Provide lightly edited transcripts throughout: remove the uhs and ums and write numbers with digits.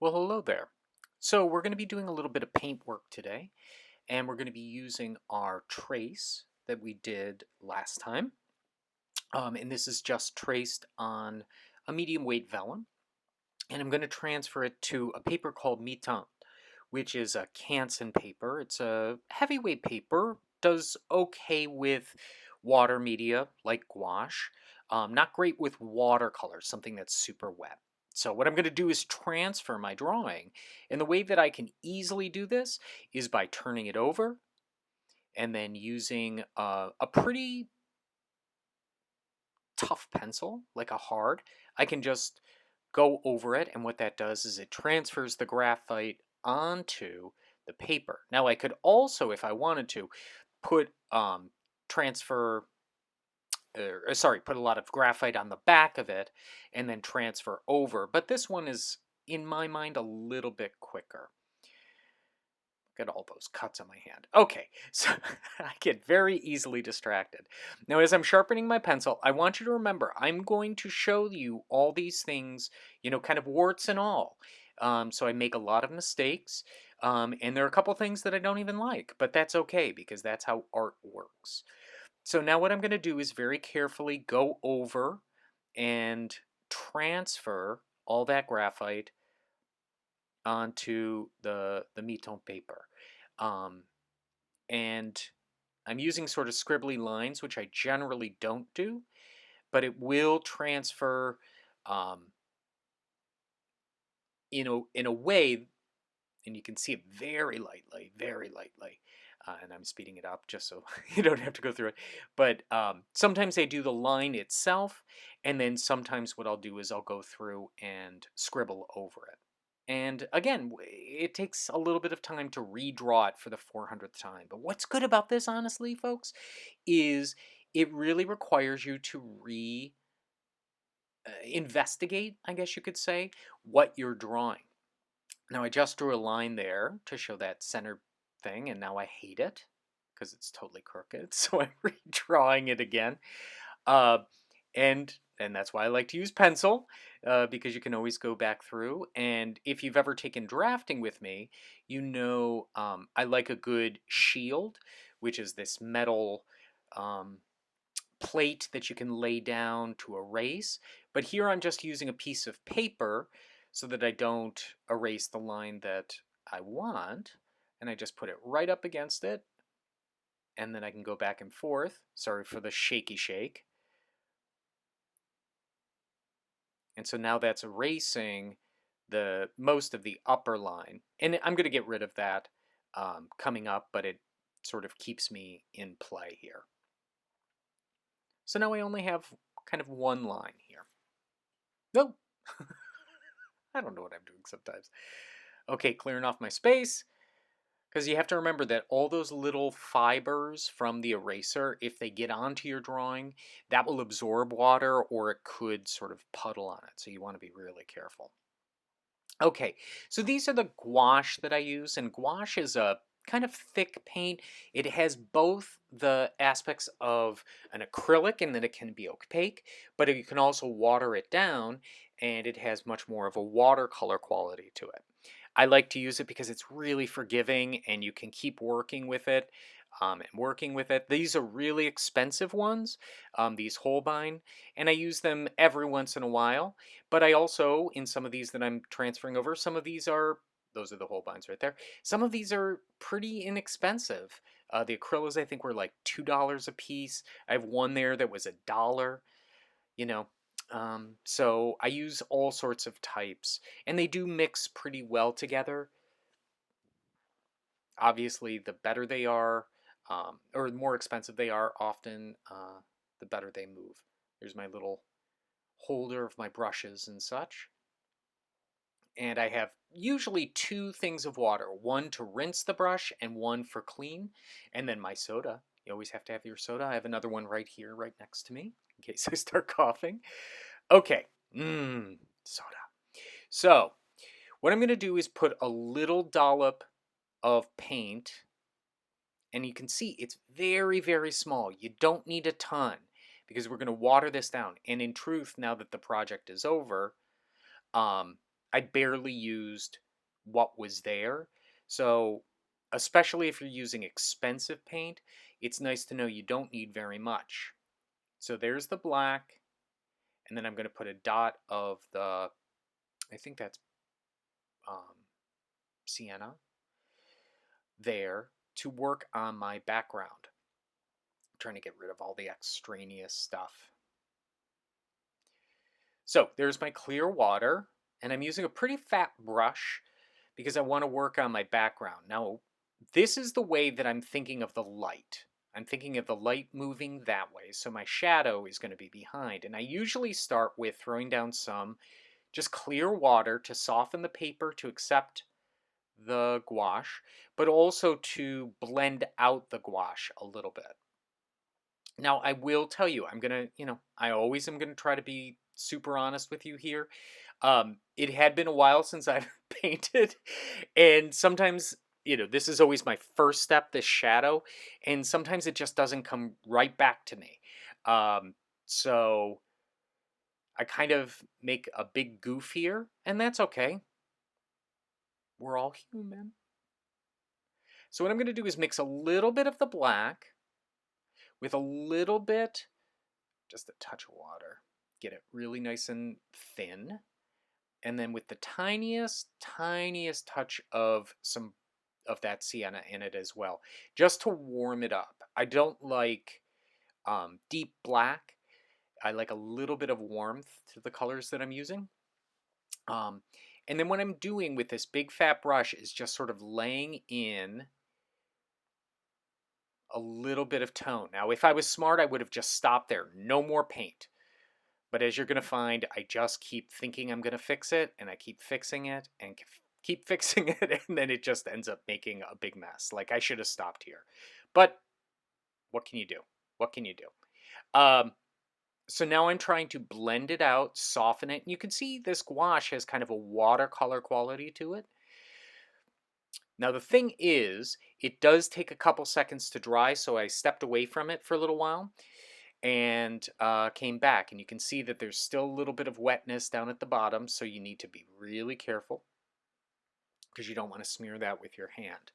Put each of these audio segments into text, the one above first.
Well, hello there. So we're going to be doing a little bit of paint work today, and we're going to be using our trace that we did last time. And this is just traced on a medium weight vellum, and I'm going to transfer it to a paper called Mitan, which is a Canson paper. It's a heavyweight paper, does okay with water media like gouache, not great with watercolor, something that's super wet. So what I'm going to do is transfer my drawing. And the way that I can easily do this is by turning it over and then using a pretty tough pencil, like a hard. I can just go over it, and what that does is it transfers the graphite onto the paper. Now I could also, if I wanted to, put transfer put a lot of graphite on the back of it and then transfer over, but this one is, in my mind, a little bit quicker. Look at all those cuts on my hand. Okay, so I get very easily distracted. Now, as I'm sharpening my pencil, I want you to remember I'm going to show you all these things, kind of warts and all. So I make a lot of mistakes, and there are a couple things that I don't even like, but that's okay because that's how art works. So now what I'm going to do is very carefully go over and transfer all that graphite onto the Miton paper. Um, and I'm using sort of scribbly lines, which I generally don't do, but it will transfer um, in a way, and you can see it very lightly. And I'm speeding it up just so you don't have to go through it. But sometimes I do the line itself, and then sometimes what I'll do is I'll go through and scribble over it. And again, it takes a little bit of time to redraw it for the 400th time. But what's good about this, honestly, folks, is it really requires you to investigate, I guess you could say, what you're drawing. Now I just drew a line there to show that center thing, and now I hate it because it's totally crooked. So I'm redrawing it again. Uh, and that's why I like to use pencil, because you can always go back through. And if you've ever taken drafting with me, I like a good shield, which is this metal um, plate that you can lay down to erase. But here I'm just using a piece of paper so that I don't erase the line that I want. And I just put it right up against it. And then I can go back and forth. Sorry for the shaky shake. And so now that's erasing the most of the upper line. And I'm going to get rid of that coming up, but it sort of keeps me in play here. So now I only have kind of one line here. No, I don't know what I'm doing sometimes. Okay, clearing off my space. Because you have to remember that all those little fibers from the eraser, if they get onto your drawing, that will absorb water or it could sort of puddle on it. So you want to be really careful. Okay, so these are the gouache that I use, and gouache is a kind of thick paint. It has both the aspects of an acrylic in that it can be opaque, but you can also water it down, and it has much more of a watercolor quality to it. I like to use it because it's really forgiving and you can keep working with it and working with it. These are really expensive ones, these Holbein, and I use them every once in a while. But I also, in some of these that I'm transferring over, some of these are, those are the Holbeins right there. Some of these are pretty inexpensive. The acrylics I think were like $2 a piece. I have one there that was $1. You know, so I use all sorts of types, and they do mix pretty well together. Obviously, the better they are, or the more expensive they are, often the better they move. There's my little holder of my brushes and such. And I have usually two things of water, one to rinse the brush and one for clean, and then my soda. You always have to have your soda. I have another one right here, right next to me, in case I start coughing. Okay, soda. So, what I'm going to do is put a little dollop of paint, and you can see it's very small. You don't need a ton because we're going to water this down. And in truth, now that the project is over, I barely used what was there. So, especially if you're using expensive paint, it's nice to know you don't need very much. So there's the black, and then I'm going to put a dot of the, I think that's sienna there to work on my background. I'm trying to get rid of all the extraneous stuff. So there's my clear water, and I'm using a pretty fat brush because I want to work on my background. Now, this is the way that I'm thinking of the light. I'm thinking of the light moving that way, so my shadow is going to be behind. And I usually start with throwing down some just clear water to soften the paper to accept the gouache, but also to blend out the gouache a little bit. Now, I will tell you, I'm going to, I always am going to try to be super honest with you here. It had been a while since I've painted, and sometimes, this is always my first step, this shadow, and sometimes it just doesn't come right back to me. So I kind of make a big goof here, and that's okay. We're all human. So what I'm going to do is mix a little bit of the black with a little bit, just a touch of water. Get it really nice and thin. And then with the tiniest touch of some of that sienna in it as well, just to warm it up. I don't like deep black. I like a little bit of warmth to the colors that I'm using. And then what I'm doing with this big fat brush is just sort of laying in a little bit of tone. Now, if I was smart, I would have just stopped there. No more paint. But as you're going to find, I just keep thinking I'm going to fix it, and I keep fixing it, and keep fixing it, and then it just ends up making a big mess. Like, I should have stopped here. But what can you do? What can you do? So now I'm trying to blend it out, soften it. And you can see this gouache has kind of a watercolor quality to it. Now the thing is, it does take a couple seconds to dry, so I stepped away from it for a little while and came back. And you can see that there's still a little bit of wetness down at the bottom, so you need to be really careful because you don't want to smear that with your hand.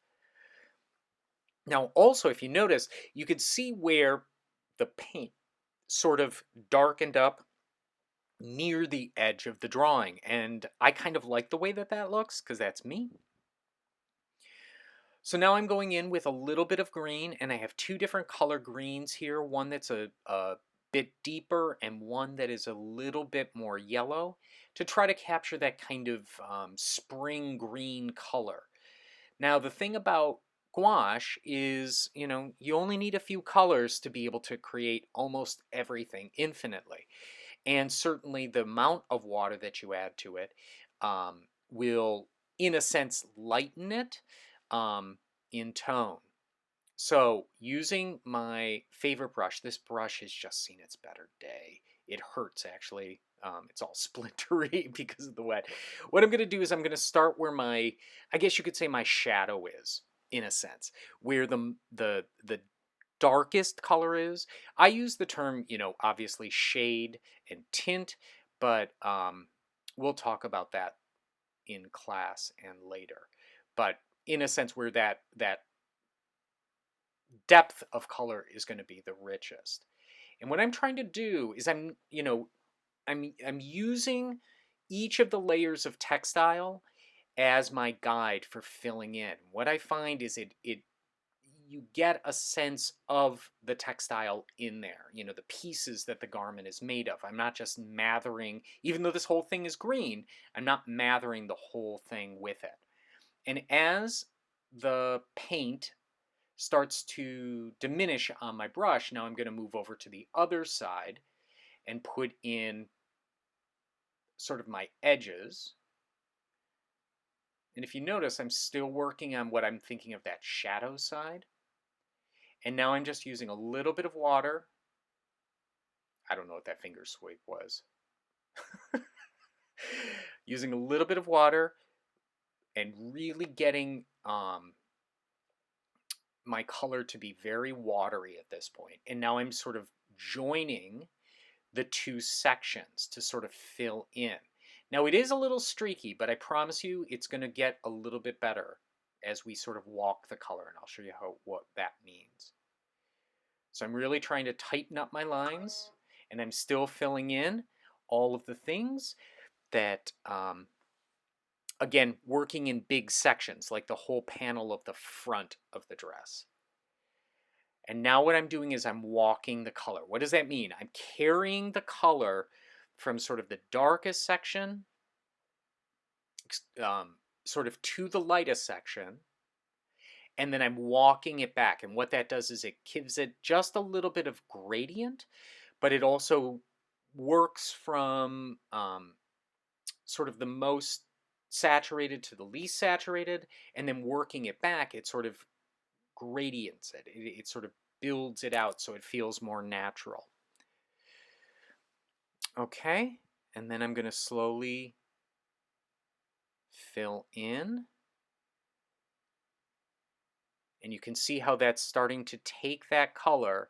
Now also, if you notice, you can see where the paint sort of darkened up near the edge of the drawing, and I kind of like the way that that looks because that's me. So now I'm going in with a little bit of green, and I have two different color greens here, one that's a bit deeper and one that is a little bit more yellow, to try to capture that kind of spring green color. Now the thing about gouache is, you only need a few colors to be able to create almost everything infinitely. And certainly the amount of water that you add to it will, in a sense, lighten it in tone. So using my favorite brush, this brush has just seen its better day. It hurts, actually. It's all splintery because of the wet. What I'm going to do is I'm going to start where I guess you could say my shadow is, in a sense, where the darkest color is. I use the term, obviously shade and tint, but we'll talk about that in class and later. But in a sense, where that depth of color is going to be the richest. And what I'm trying to do is I'm using each of the layers of textile as my guide for filling in. What I find is you get a sense of the textile in there, the pieces that the garment is made of. I'm not just mathering, even though this whole thing is green, I'm not mathering the whole thing with it. And as the paint starts to diminish on my brush, now I'm going to move over to the other side and put in sort of my edges. And if you notice, I'm still working on what I'm thinking of that shadow side. And now I'm just using a little bit of water. I don't know what that finger swipe was. Using a little bit of water and really getting my color to be very watery at this point. And now I'm sort of joining the two sections to sort of fill in. Now it is a little streaky, but I promise you it's going to get a little bit better as we sort of walk the color, and I'll show you what that means. So I'm really trying to tighten up my lines, and I'm still filling in all of the things that, again, working in big sections, like the whole panel of the front of the dress. And now what I'm doing is I'm walking the color. What does that mean? I'm carrying the color from sort of the darkest section, sort of to the lightest section, and then I'm walking it back. And what that does is it gives it just a little bit of gradient, but it also works from sort of the most saturated to the least saturated, and then working it back, it sort of gradients it. It sort of builds it out so it feels more natural. Okay, and then I'm going to slowly fill in. And you can see how that's starting to take that color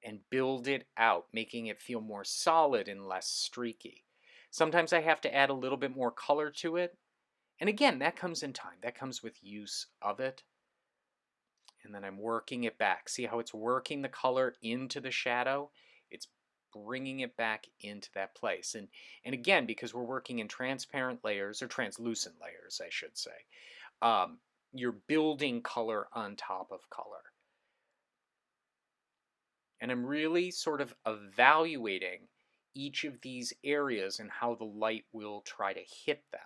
and build it out, making it feel more solid and less streaky. Sometimes I have to add a little bit more color to it. And again, that comes in time. That comes with use of it. And then I'm working it back. See how it's working the color into the shadow? It's bringing it back into that place. And again, because we're working in transparent layers, or translucent layers, I should say, you're building color on top of color. And I'm really sort of evaluating each of these areas and how the light will try to hit them.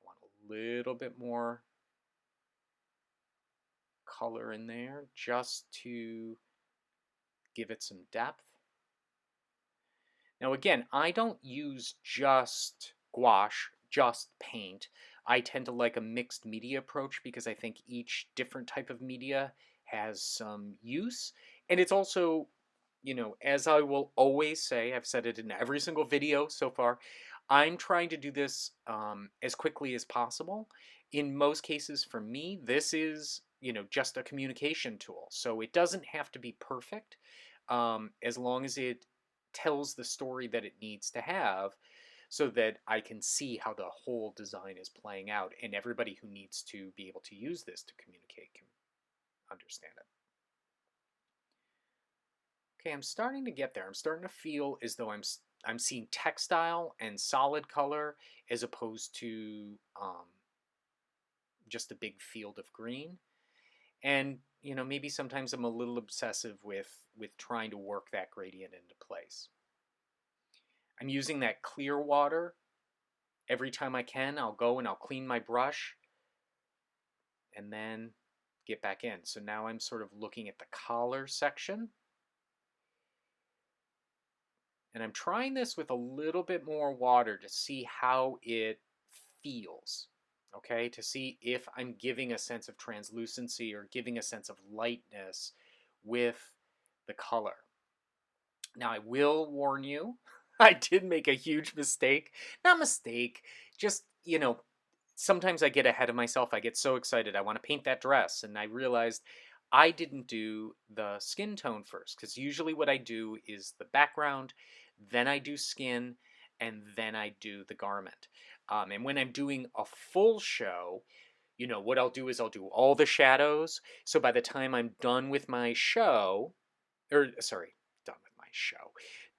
I want a little bit more color in there just to give it some depth. Now again, I don't use just gouache, just paint. I tend to like a mixed media approach because I think each different type of media has some use. And it's also, you know, as I will always say, I've said it in every single video so far, I'm trying to do this as quickly as possible. In most cases for me, this is, you know, just a communication tool. So it doesn't have to be perfect as long as it tells the story that it needs to have so that I can see how the whole design is playing out and everybody who needs to be able to use this to communicate can understand it. Okay, I'm starting to get there. I'm starting to feel as though I'm seeing textile and solid color as opposed to just a big field of green. And you know, maybe sometimes I'm a little obsessive with trying to work that gradient into place. I'm using that clear water every time I can. I'll go and I'll clean my brush and then get back in. So now I'm sort of looking at the collar section. And I'm trying this with a little bit more water to see how it feels, okay? To see if I'm giving a sense of translucency or giving a sense of lightness with the color. Now, I will warn you, I did make a huge mistake. Not mistake, just, you know, sometimes I get ahead of myself. I get so excited. I want to paint that dress. And I realized I didn't do the skin tone first, because usually what I do is the background, then I do skin, and then I do the garment. And when I'm doing a full show, you know, what I'll do is I'll do all the shadows. So by the time I'm done with my show, or sorry, done with my show,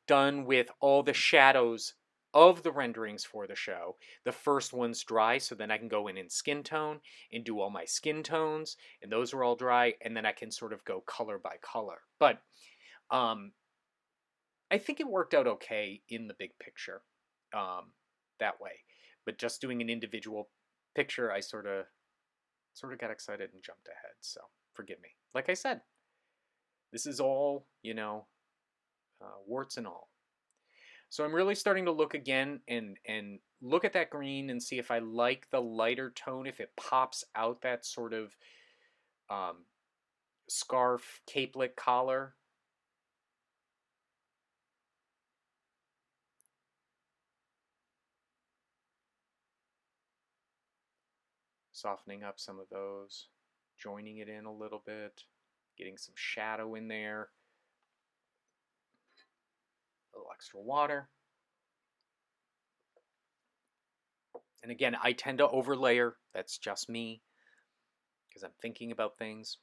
done with all the shadows of the renderings for the show, the first one's dry, so then I can go in skin tone and do all my skin tones, and those are all dry, and then I can sort of go color by color. But I think it worked out okay in the big picture that way. But just doing an individual picture, I sort of got excited and jumped ahead. So forgive me. Like I said, this is all, you know, warts and all. So I'm really starting to look again and look at that green and see if I like the lighter tone, if it pops out that sort of scarf capelet collar. Softening up some of those, joining it in a little bit, getting some shadow in there, a little extra water. And again, I tend to overlayer. That's just me because I'm thinking about things.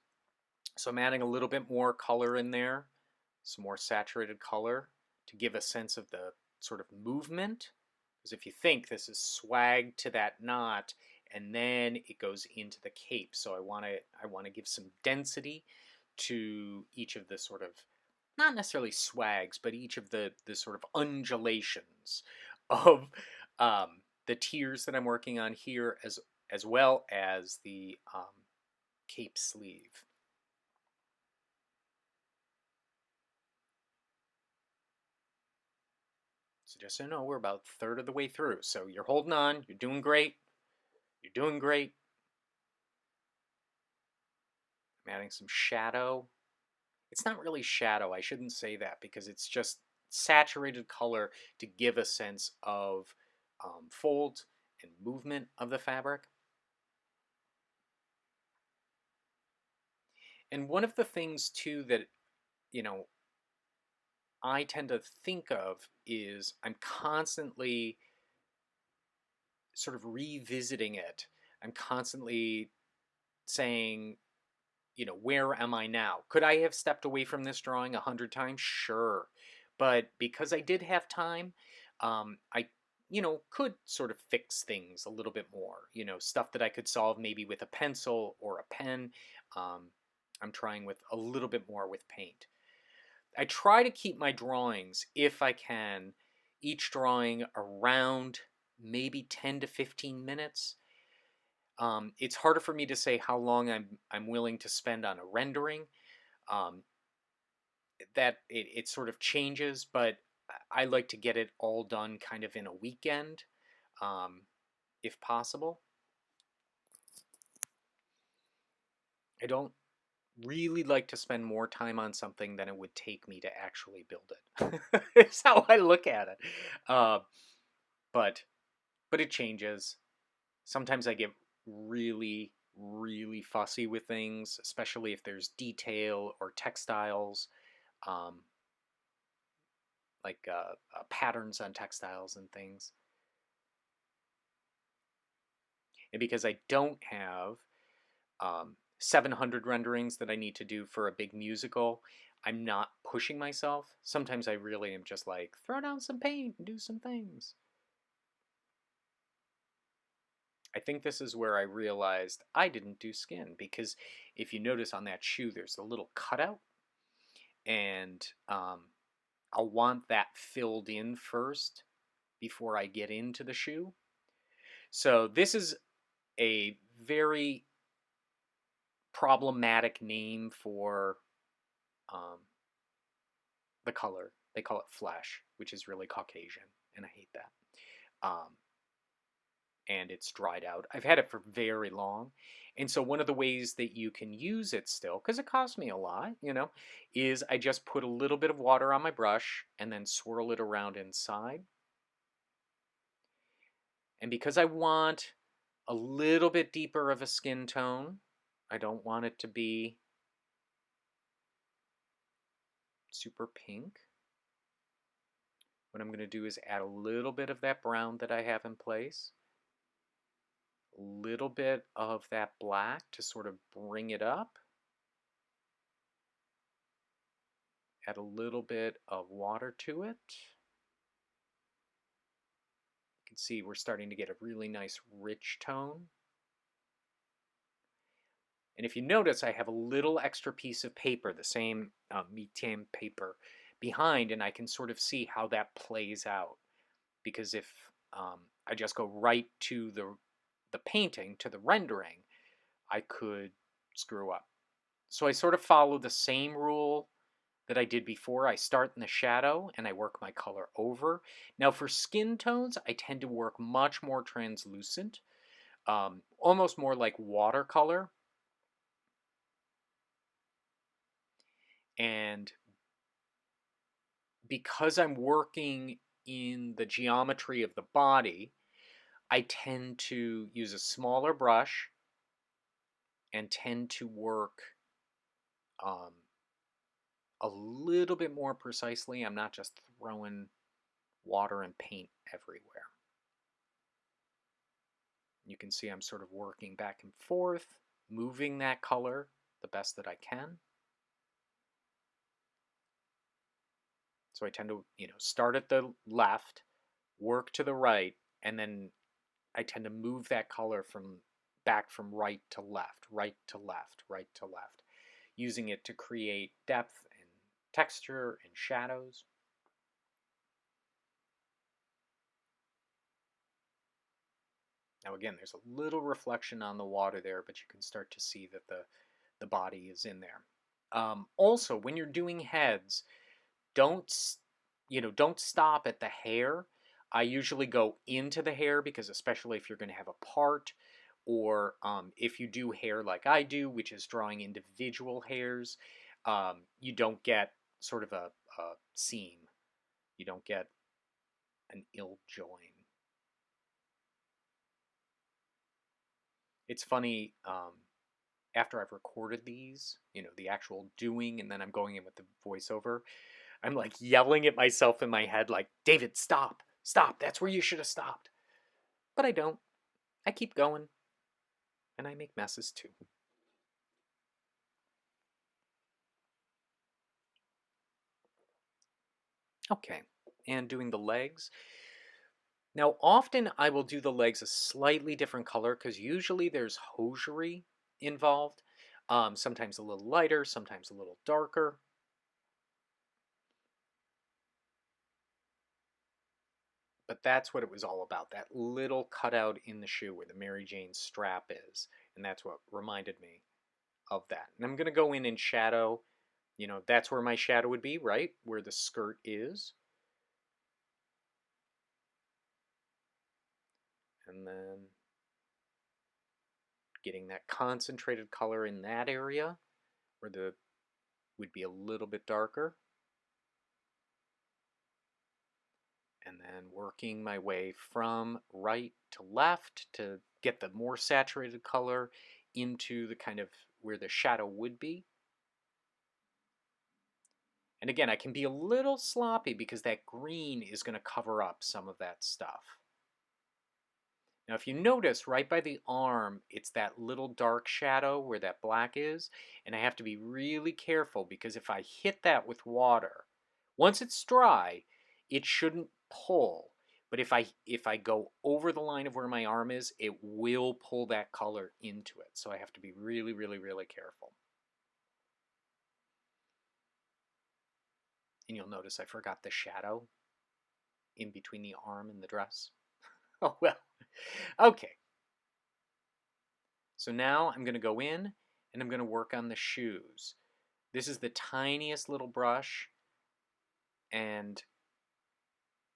So I'm adding a little bit more color in there, some more saturated color to give a sense of the sort of movement. Because if you think this is swag to that knot, and then it goes into the cape. So I want to give some density to each of the sort of, not necessarily swags, but each of the sort of undulations of the tiers that I'm working on here, as well as the cape sleeve. So just so you know, we're about a third of the way through. So you're holding on. You're doing great. You're doing great. I'm adding some shadow. It's not really shadow. I shouldn't say that because it's just saturated color to give a sense of fold and movement of the fabric. And one of the things too that, you know, I tend to think of is I'm constantly sort of revisiting it. I'm constantly saying, you know, where am I now? Could I have stepped away from this drawing 100 times? Sure. But because I did have time, I, you know, could sort of fix things a little bit more. You know, stuff that I could solve maybe with a pencil or a pen. Um, I'm trying with a little bit more with paint. I try to keep my drawings, if I can, each drawing around maybe 10 to 15 minutes. It's harder for me to say how long I'm willing to spend on a rendering. Um, that it sort of changes, but I like to get it all done kind of in a weekend, um, if possible. I don't really like to spend more time on something than it would take me to actually build it. It's how I look at it. Uh, but but it changes. Sometimes I get really really fussy with things, especially if there's detail or textiles, um, like patterns on textiles and things. And because I don't have 700 renderings that I need to do for a big musical, I'm not pushing myself. Sometimes I really am just like, throw down some paint and do some things. I think this is where I realized I didn't do skin, because if you notice on that shoe, there's a little cutout, and I'll want that filled in first before I get into the shoe. So this is a very problematic name for um, the color. They call it flesh, which is really Caucasian, and I hate that. And it's dried out. I've had it for very long. And so one of the ways that you can use it still, because it costs me a lot, you know, is I just put a little bit of water on my brush and then swirl it around inside. And because I want a little bit deeper of a skin tone, I don't want it to be super pink. What I'm going to do is add a little bit of that brown that I have in place, a little bit of that black to sort of bring it up, add a little bit of water to it. You can see we're starting to get a really nice rich tone. And if you notice, I have a little extra piece of paper, the same Mitiam paper, behind, and I can sort of see how that plays out. Because if I just go right to the painting, to the rendering, I could screw up. So I sort of follow the same rule that I did before. I start in the shadow and I work my color over. Now for skin tones, I tend to work much more translucent, almost more like watercolor. And because I'm working in the geometry of the body, I tend to use a smaller brush and tend to work um, a little bit more precisely. I'm not just throwing water and paint everywhere. can see I'm sort of working back and forth, moving that color the best that I can. So I tend to, start at the left, work to the right, and then I tend to move that color from right to left, right to left, right to left, using it to create depth and texture and shadows. Now again, there's a little reflection on the water there, but you can start to see that the body is in there. Also, when you're doing heads, don't don't stop at the hair. I usually go into the hair because especially if you're going to have a part, or if you do hair like I do, which is drawing individual hairs, you don't get sort of a seam. You don't get an ill join. It's funny, after I've recorded these, the actual doing, and then I'm going in with the voiceover, I'm like yelling at myself in my head, like, David, stop, stop, that's where you should have stopped. But I don't. I keep going, and I make messes too. Okay, and doing the legs. Now, often I will do the legs a slightly different color because usually there's hosiery involved. Sometimes a little lighter, sometimes a little darker. But that's what it was all about, that little cutout in the shoe where the Mary Jane strap is. And that's what reminded me of that. And I'm going to go in and shadow. That's where my shadow would be, right? Where the skirt is. And then getting that concentrated color in that area where the would be a little bit darker. And then working my way from right to left to get the more saturated color into the kind of where the shadow would be. And again, I can be a little sloppy because that green is going to cover up some of that stuff. Now, if you notice, right by the arm, it's that little dark shadow where that black is, and I have to be really careful because if I hit that with water, once it's dry, it shouldn't pull. But if I go over the line of where my arm is, it will pull that color into it. So I have to be really, really, really careful. And you'll notice I forgot the shadow in between the arm and the dress. Oh well. Okay. So now I'm going to go in and I'm going to work on the shoes. This is the tiniest little brush, and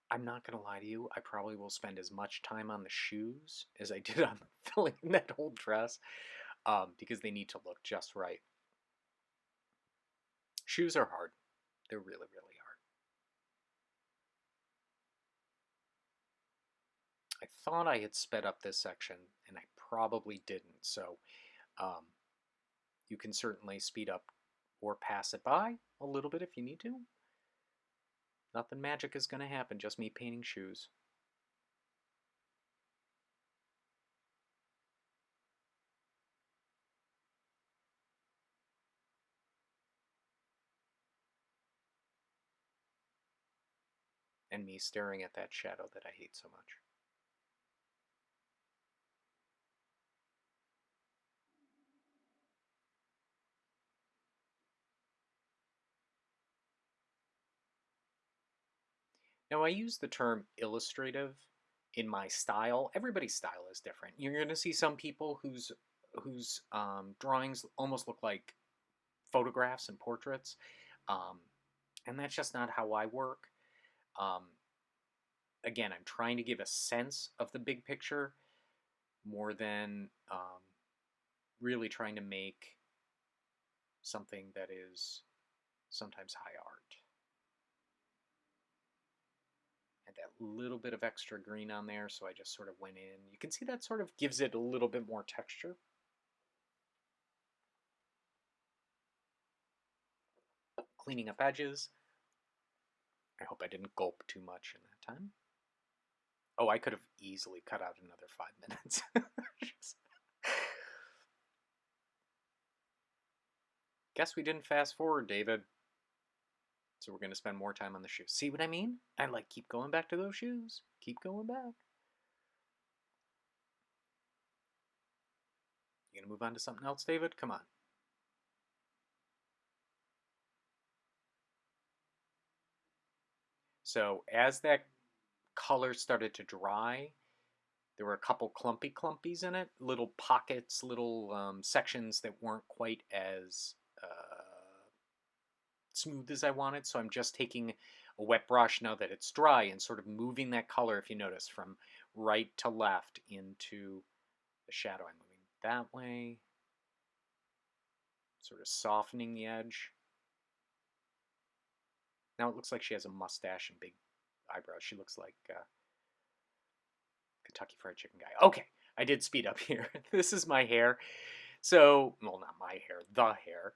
I'm not going to lie to you, I probably will spend as much time on the shoes as I did on filling in that whole dress, because they need to look just right. Shoes are hard. They're really, really hard. I thought I had sped up this section, and I probably didn't, so um, you can certainly speed up or pass it by a little bit if you need to. Nothing magic is going to happen, just me painting shoes. And me staring at that shadow that I hate so much. Now, I use the term illustrative in my style. Everybody's style is different. You're going to see some people whose drawings almost look like photographs and portraits, um, and that's just not how I work. Um, again, I'm trying to give a sense of the big picture more than really trying to make something that is sometimes high art. Had that little bit of extra green on there, so I just sort of went in. You can see that sort of gives it a little bit more texture. Cleaning up edges. I hope I didn't gulp too much in that time. Oh, I could have easily cut out another 5 minutes. Guess we didn't fast forward, David. So we're going to spend more time on the shoes. See what I mean? I like keep going back to those shoes. Keep going back. You going to move on to something else, David? Come on. So as that color started to dry, there were a couple clumpy clumpies in it, little pockets, little sections that weren't quite as smooth as I wanted. So I'm just taking a wet brush now that it's dry and sort of moving that color, if you notice, from right to left into the shadow. I'm moving that way, sort of softening the edge. Now it looks like she has a mustache and big eyebrows. She looks like Kentucky Fried Chicken guy. Okay, I did speed up here. This is my hair. So, well, not my hair, the hair.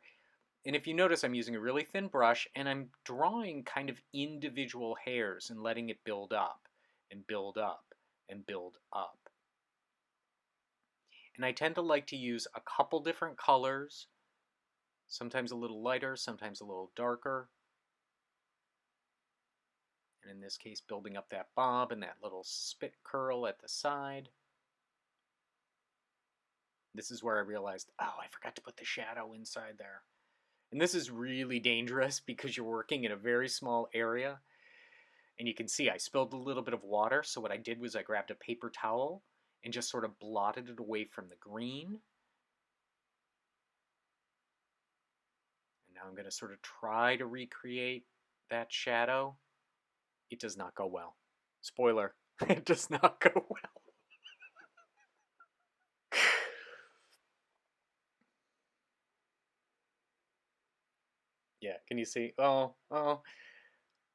And if you notice, I'm using a really thin brush and I'm drawing kind of individual hairs and letting it build up and build up and build up. And I tend to like to use a couple different colors, sometimes a little lighter, sometimes a little darker. And in this case, building up that bob and that little spit curl at the side. This is where I realized, oh, I forgot to put the shadow inside there. And this is really dangerous because you're working in a very small area. And you can see I spilled a little bit of water. So what I did was I grabbed a paper towel and just sort of blotted it away from the green. And now I'm going to sort of try to recreate that shadow. It does not go well. Spoiler, it does not go well. Yeah, can you see? Oh, oh.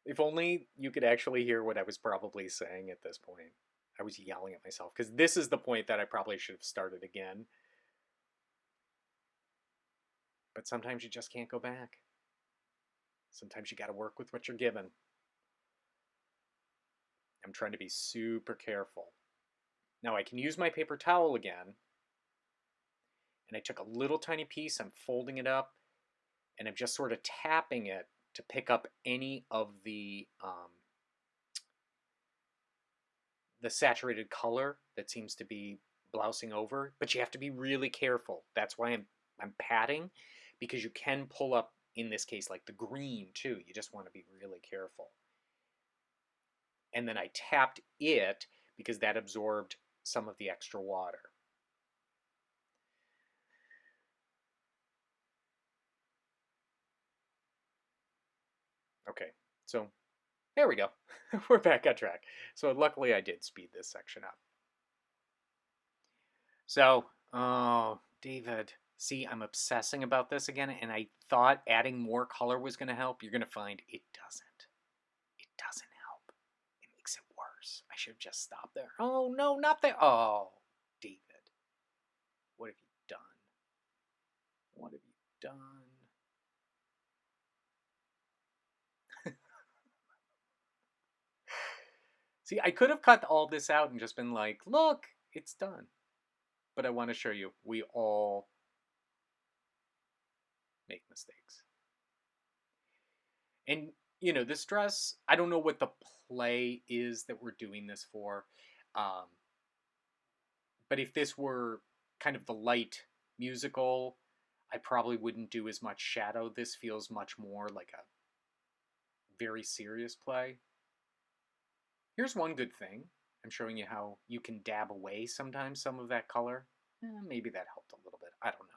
If only you could actually hear what I was probably saying at this point. I was yelling at myself because this is the point that I probably should have started again. But sometimes you just can't go back. Sometimes you got to work with what you're given. I'm trying to be super careful. Now I can use my paper towel again. And I took a little tiny piece, I'm folding it up, and I'm just sort of tapping it to pick up any of the saturated color that seems to be blousing over. But you have to be really careful. That's why I'm patting, because you can pull up, in this case, like the green too. You just want to be really careful. And then I tapped it because that absorbed some of the extra water. Okay, so there we go. We're back on track. So luckily I did speed this section up. So, oh, David, see, I'm obsessing about this again, and I thought adding more color was going to help. You're going to find it doesn't. It doesn't help. It makes it worse. I should have just stopped there. Oh, no, not there. Oh, David, what have you done? What have you done? See, I could have cut all this out and just been like, look, it's done. But I want to show you, we all make mistakes. And, you know, this dress, I don't know what the play is that we're doing this for. Um, but if this were kind of the light musical, I probably wouldn't do as much shadow. This feels much more like a very serious play. Here's one good thing. I'm showing you how you can dab away sometimes some of that color. Maybe that helped a little bit. I don't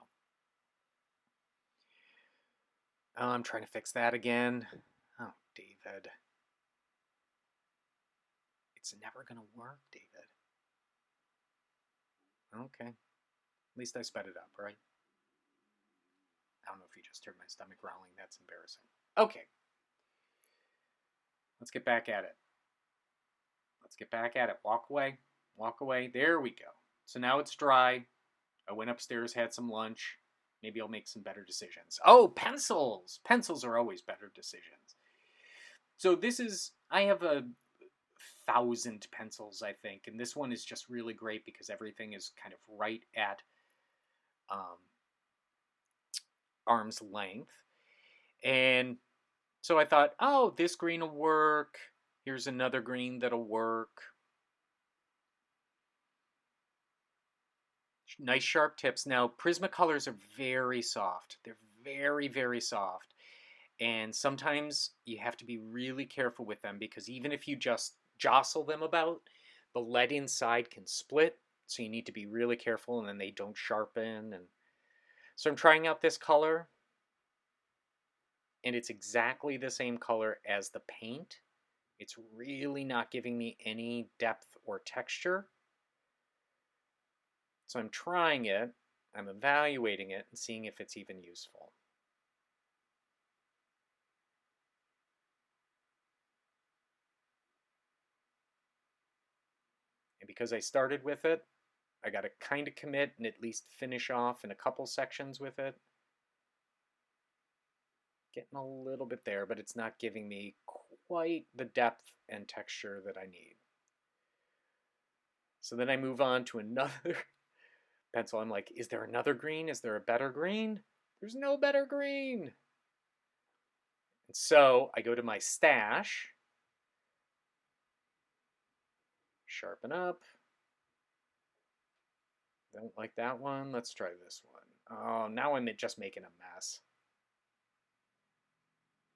know. I'm trying to fix that again. Oh, David. It's never going to work, David. Okay. At least I sped it up, right? I don't know if you just heard my stomach growling. That's embarrassing. Okay. Let's get back at it. Let's get back at it. Walk away. Walk away. There we go. So now it's dry. I went upstairs, had some lunch. Maybe I'll make some better decisions. Oh, pencils! Pencils are always better decisions. So this is, I have a 1,000 pencils, I think. And this one is just really great because everything is kind of right at um, arm's length. And so I thought, oh, this green will work. Here's another green that'll work. Nice sharp tips. Now, Prismacolors are very soft. They're very, very soft. And sometimes you have to be really careful with them because even if you just jostle them about, the lead inside can split. So you need to be really careful and then they don't sharpen. And so I'm trying out this color and it's exactly the same color as the paint. It's really not giving me any depth or texture. So I'm trying it, I'm evaluating it, and seeing if it's even useful. And because I started with it, I got to kind of commit and at least finish off in a couple sections with it. Getting a little bit there, but it's not giving me quite the depth and texture that I need. So then I move on to another pencil. I'm like, is there another green? Is there a better green? There's no better green. And so I go to my stash, sharpen up. Don't like that one. Let's try this one. Oh, now I'm just making a mess.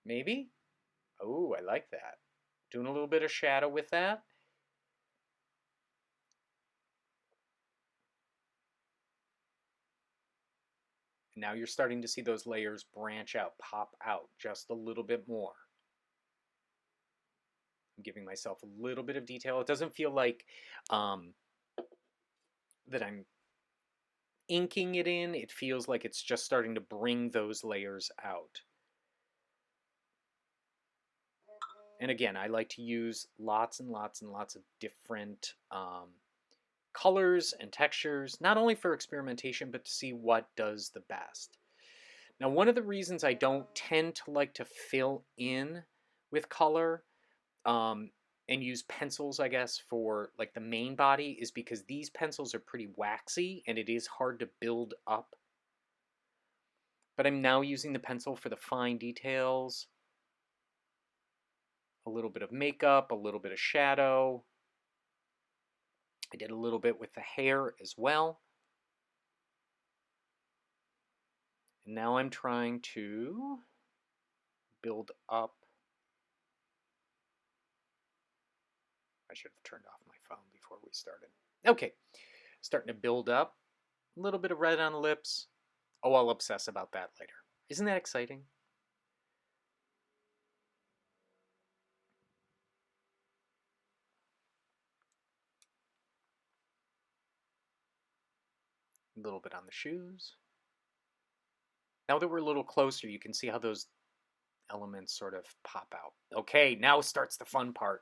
Maybe? Oh, I like that. Doing a little bit of shadow with that. And now you're starting to see those layers branch out, pop out just a little bit more. I'm giving myself a little bit of detail. It doesn't feel like that I'm inking it in. It feels like it's just starting to bring those layers out. And again, I like to use lots and lots and lots of different colors and textures, not only for experimentation, but to see what does the best. Now, one of the reasons I don't tend to like to fill in with color and use pencils, I guess, for like the main body is because these pencils are pretty waxy and it is hard to build up. But I'm now using the pencil for the fine details, a little bit of makeup, a little bit of shadow. I did a little bit with the hair as well. And now I'm trying to build up. I should have turned off my phone before we started. Okay, starting to build up. A little bit of red on the lips. Oh, I'll obsess about that later. Isn't that exciting? A little bit on the shoes. Now that we're a little closer, you can see how those elements sort of pop out. Okay, now starts the fun part.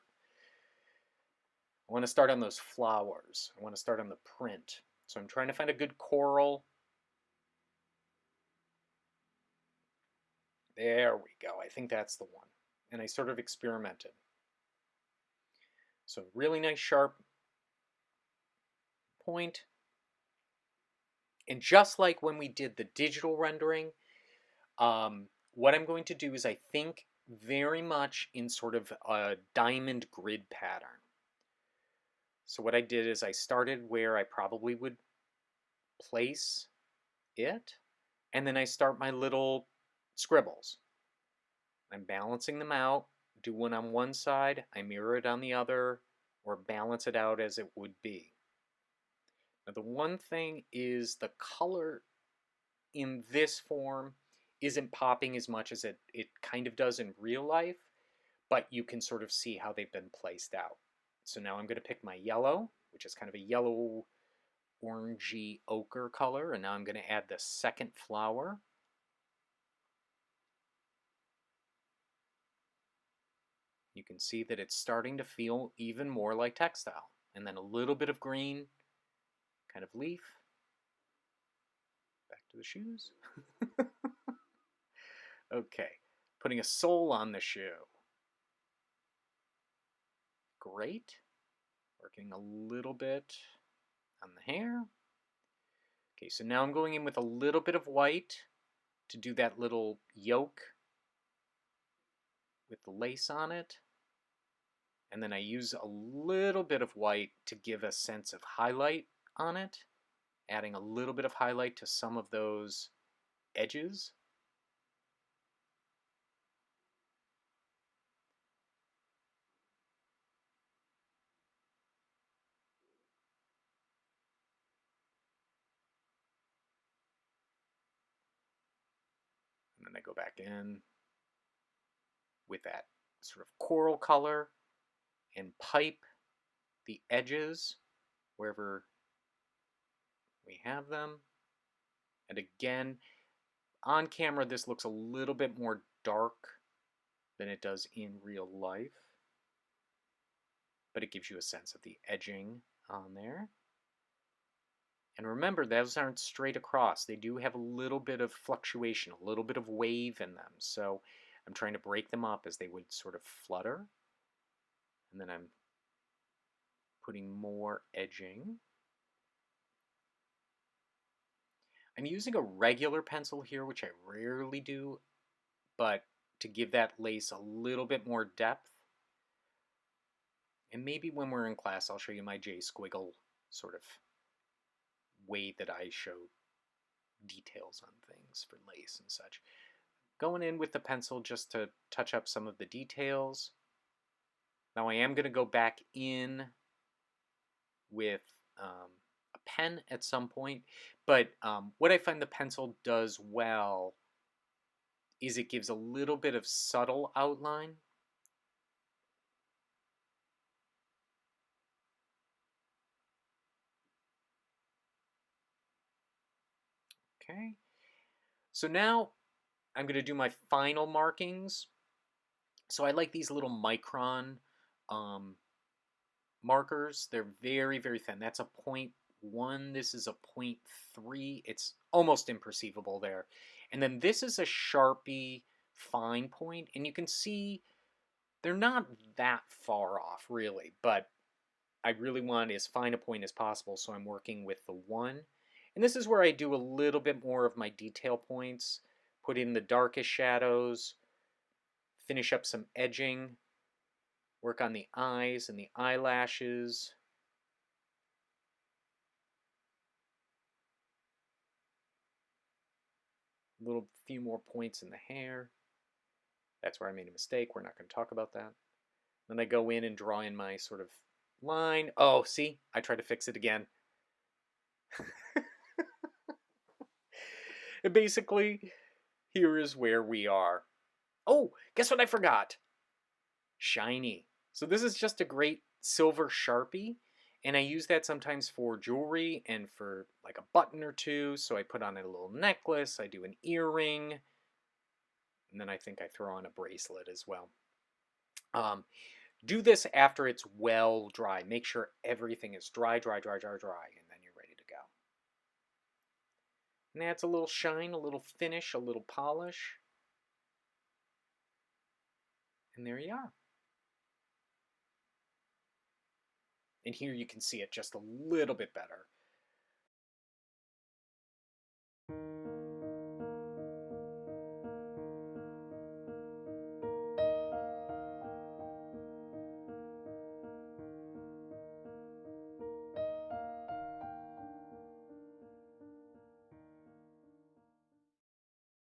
I want to start on those flowers. I want to start on the print. So I'm trying to find a good coral. There we go. I think that's the one. And I sort of experimented. So really nice sharp point. And just like when we did the digital rendering, what I'm going to do is I think very much in sort of a diamond grid pattern. So what I did is I started where I probably would place it, and then I start my little scribbles. I'm balancing them out, do one on one side, I mirror it on the other, or balance it out as it would be. Now the one thing is the color in this form isn't popping as much as it kind of does in real life, but you can sort of see how they've been placed out. So now I'm going to pick my yellow, which is kind of a yellow orangey ochre color, and now I'm going to add the second flower. You can see that it's starting to feel even more like textile. And then a little bit of green, kind of leaf. Back to the shoes. Okay, putting a sole on the shoe. Great. Working a little bit on the hair. Okay, so now I'm going in with a little bit of white to do that little yoke with the lace on it. And then I use a little bit of white to give a sense of highlight on it, adding a little bit of highlight to some of those edges. And then I go back in with that sort of coral color and pipe the edges wherever we have them. And again, on camera, this looks a little bit more dark than it does in real life, but it gives you a sense of the edging on there. And remember, those aren't straight across. They do have a little bit of fluctuation, a little bit of wave in them. So I'm trying to break them up as they would sort of flutter. And then I'm putting more edging. I'm using a regular pencil here, which I rarely do, but to give that lace a little bit more depth. And maybe when we're in class, I'll show you my J squiggle sort of way that I show details on things for lace and such. Going in with the pencil just to touch up some of the details. Now I am going to go back in with a pen at some point, but what I find the pencil does well is it gives a little bit of subtle outline. Okay, so now I'm going to do my final markings. So I like these little micron markers. They're very, very thin. That's a 0.1. This is a 0.3. It's almost imperceivable there. And then this is a Sharpie fine point, and you can see they're not that far off, really, but I really want as fine a point as possible, so I'm working with the 1. And this is where I do a little bit more of my detail points, put in the darkest shadows, finish up some edging, work on the eyes and the eyelashes. A little few more points in the hair. That's where I made a mistake. We're not going to talk about that. Then I go in and draw in my sort of line. Oh, see? I tried to fix it again. And basically, here is where we are. Oh, guess what I forgot? Shiny. So this is just a great silver Sharpie, and I use that sometimes for jewelry and for like a button or two. So I put on a little necklace, I do an earring, and then I think I throw on a bracelet as well. Do this after it's well dry. Make sure everything is dry, dry, dry, dry, dry, and then you're ready to go. And that's a little shine, a little finish, a little polish. And there you are. And here you can see it just a little bit better.